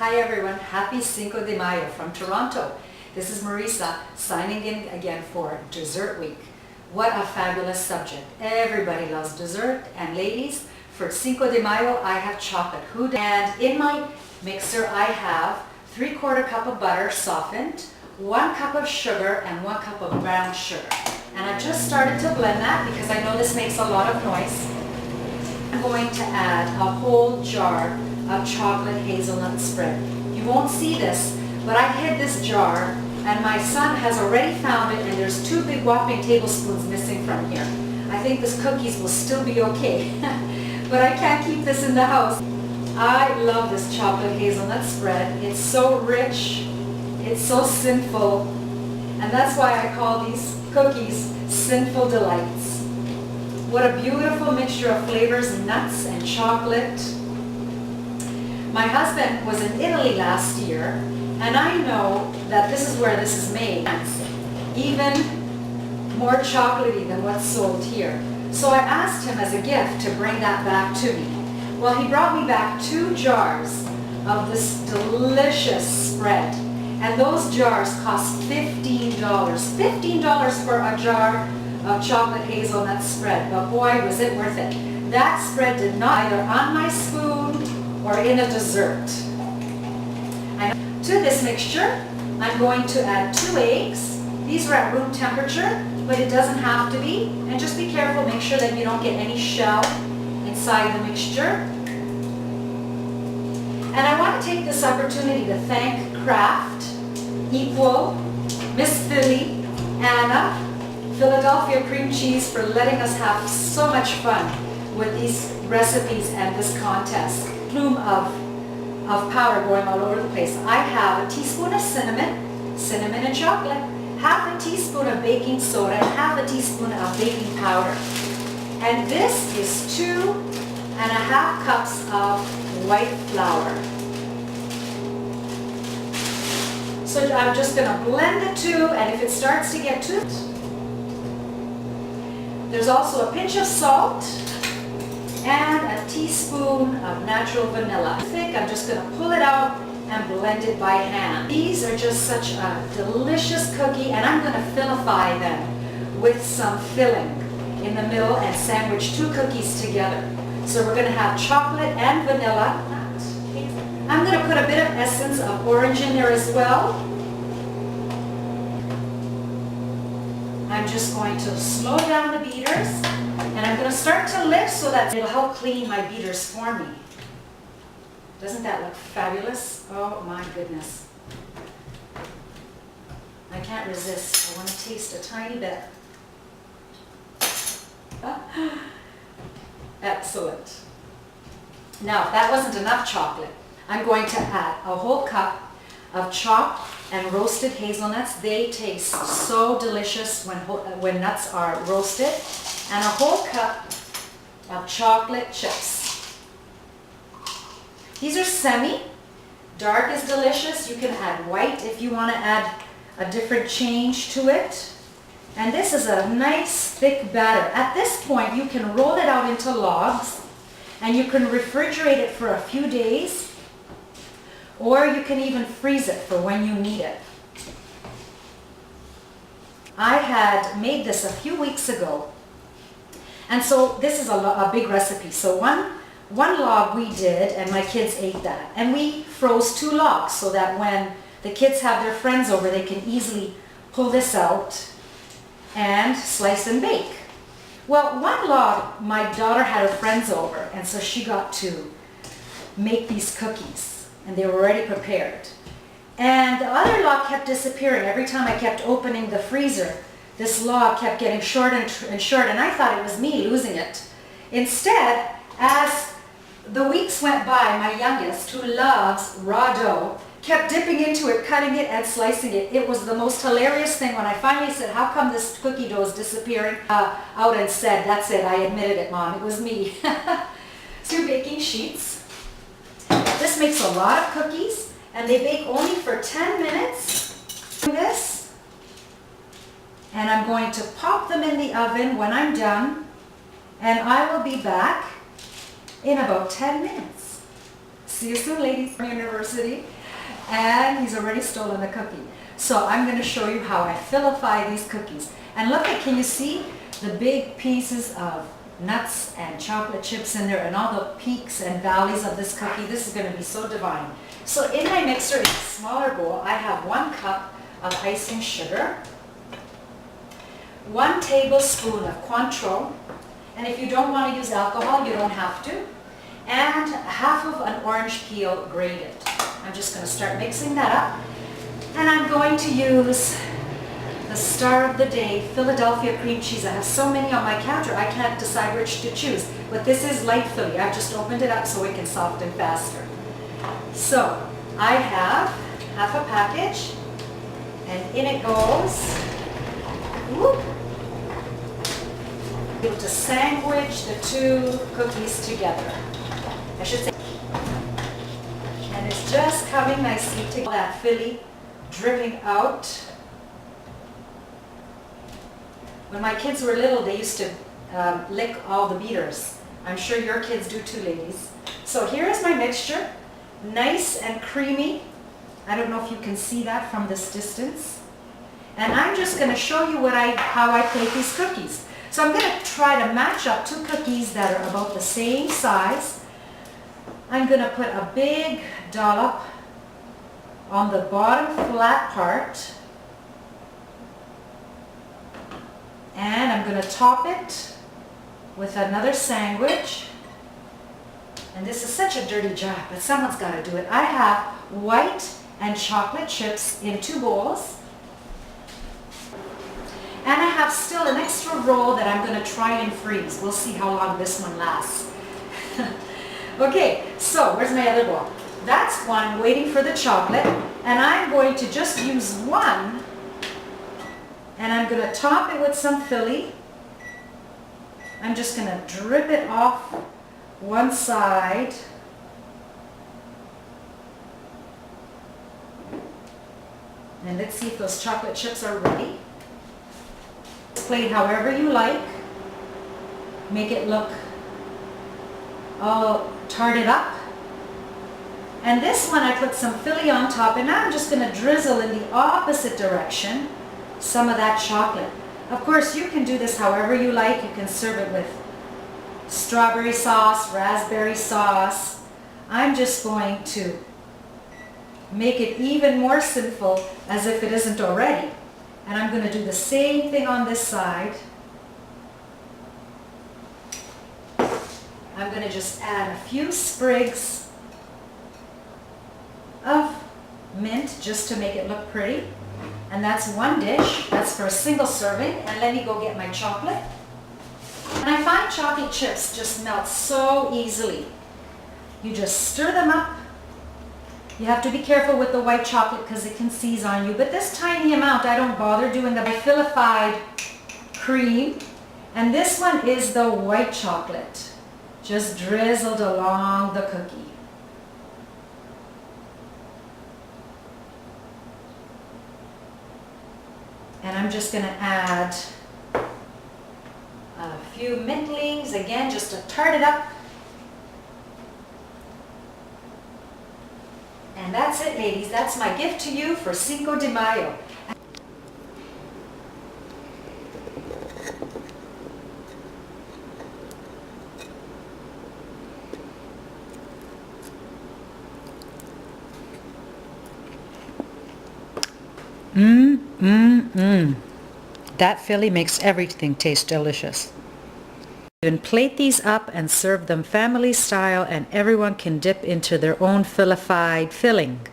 Hi everyone, happy Cinco de Mayo from Toronto. This is Marisa signing in again for Dessert Week. What a fabulous subject. Everybody loves dessert, and ladies, for Cinco de Mayo I have chocolate. And in my mixer I have 3/4 cup of butter softened, 1 cup of sugar, and 1 cup of brown sugar. And I've just started to blend that because I know this makes a lot of noise. I'm going to add a whole jar of chocolate hazelnut spread. You won't see this, but I hid this jar and my son has already found it, and there's 2 big whopping tablespoons missing from here. I think this cookies will still be okay, but I can't keep this in the house. I love this chocolate hazelnut spread. It's so rich, it's so sinful, and that's why I call these cookies Sinful Delights. What a beautiful mixture of flavors, nuts and chocolate. My husband was in Italy last year, and I know that this is where this is made, even more chocolatey than what's sold here. So I asked him as a gift to bring that back to me. Well, he brought me back 2 jars of this delicious spread, and those jars cost $15. $15 for a jar of chocolate hazelnut spread, but boy was it worth it. That spread did not either on my spoon or in a dessert. And to this mixture, I'm going to add 2 eggs. These are at room temperature, but it doesn't have to be. And just be careful, make sure that you don't get any shell inside the mixture. And I want to take this opportunity to thank Kraft, Equal, Miss Philly, Anna, Philadelphia cream cheese for letting us have so much fun with these recipes and this contest. Plume of powder going all over the place. I have a teaspoon of cinnamon and chocolate, half a teaspoon of baking soda, and half a teaspoon of baking powder. And this is 2.5 cups of white flour. So I'm just going to blend the 2, and if it starts to get too... There's also a pinch of salt and a teaspoon of natural vanilla. Thick, I'm just going to pull it out and blend it by hand. These are just such a delicious cookie, and I'm going to Philafy them with some filling in the middle and sandwich 2 cookies together. So we're going to have chocolate and vanilla. I'm going to put a bit of essence of orange in there as well. I'm just going to slow down the beaters, and I'm going to start to lift so that it'll help clean my beaters for me. Doesn't that look fabulous? Oh my goodness. I can't resist. I want to taste a tiny bit. Excellent. Now, if that wasn't enough chocolate, I'm going to add a whole cup of chopped and roasted hazelnuts. They taste so delicious when nuts are roasted. And a whole cup of chocolate chips. These are semi. Dark is delicious. You can add white if you want to add a different change to it. And this is a nice thick batter. At this point, you can roll it out into logs, and you can refrigerate it for a few days, or you can even freeze it for when you need it. I had made this a few weeks ago, and so this is a big recipe. So one log we did, and my kids ate that. And we froze 2 logs so that when the kids have their friends over, they can easily pull this out and slice and bake. Well, 1 log, my daughter had her friends over, and so she got to make these cookies, and they were already prepared. And the other log kept disappearing. Every time I kept opening the freezer, this log kept getting short and short, and I thought it was me losing it. Instead, as the weeks went by, my youngest, who loves raw dough, kept dipping into it, cutting it, and slicing it. It was the most hilarious thing when I finally said, "How come this cookie dough is disappearing?" Out and said, "That's it, I admitted it, Mom, it was me." 2 baking sheets. This makes a lot of cookies, and they bake only for 10 minutes. This, and I'm going to pop them in the oven when I'm done, and I will be back in about 10 minutes. See you soon, ladies, from university. And he's already stolen a cookie. So I'm going to show you how I Philafy these cookies. And look at, can you see the big pieces of nuts and chocolate chips in there and all the peaks and valleys of this cookie? This is going to be so divine. So in my mixer, in a smaller bowl, I have 1 cup of icing sugar, 1 tablespoon of Cointreau, and if you don't want to use alcohol, you don't have to, and half of an orange peel grated. I'm just going to start mixing that up, and I'm going to use the star of the day, Philadelphia cream cheese. I have so many on my counter, I can't decide which to choose, but this is light Philly. I've just opened it up so it can soften faster. So I have half a package, and in it goes. Whoop. Able to sandwich the 2 cookies together. I should say. And it's just coming nicely to that Philly dripping out. When my kids were little, they used to lick all the beaters. I'm sure your kids do too, ladies. So here's my mixture. Nice and creamy. I don't know if you can see that from this distance. And I'm just going to show you how I plate these cookies. So I'm going to try to match up 2 cookies that are about the same size. I'm going to put a big dollop on the bottom flat part. And I'm going to top it with another sandwich. And this is such a dirty job, but someone's got to do it. I have white and chocolate chips in 2 bowls. And I have still an extra roll that I'm going to try and freeze. We'll see how long this one lasts. Okay, so where's my other bowl? That's one waiting for the chocolate. And I'm going to just use 1. And I'm going to top it with some Philly. I'm just going to drip it off one side. And let's see if those chocolate chips are ready. Plate however you like. Make it look all tarted up. And this one I put some Philly on top, and now I'm just going to drizzle in the opposite direction some of that chocolate. Of course, you can do this however you like. You can serve it with strawberry sauce, raspberry sauce. I'm just going to make it even more sinful as if it isn't already. And I'm going to do the same thing on this side. I'm going to just add a few sprigs of mint just to make it look pretty. And that's 1 dish. That's for a single serving. And let me go get my chocolate. And I find chocolate chips just melt so easily. You just stir them up. You have to be careful with the white chocolate because it can seize on you. But this tiny amount, I don't bother doing the Philafyed cream. And this one is the white chocolate, just drizzled along the cookie. And I'm just going to add a few mint leaves, again, just to tart it up. And that's it, ladies. That's my gift to you for Cinco de Mayo. That Philly makes everything taste delicious. You can plate these up and serve them family style, and everyone can dip into their own Philafyed filling.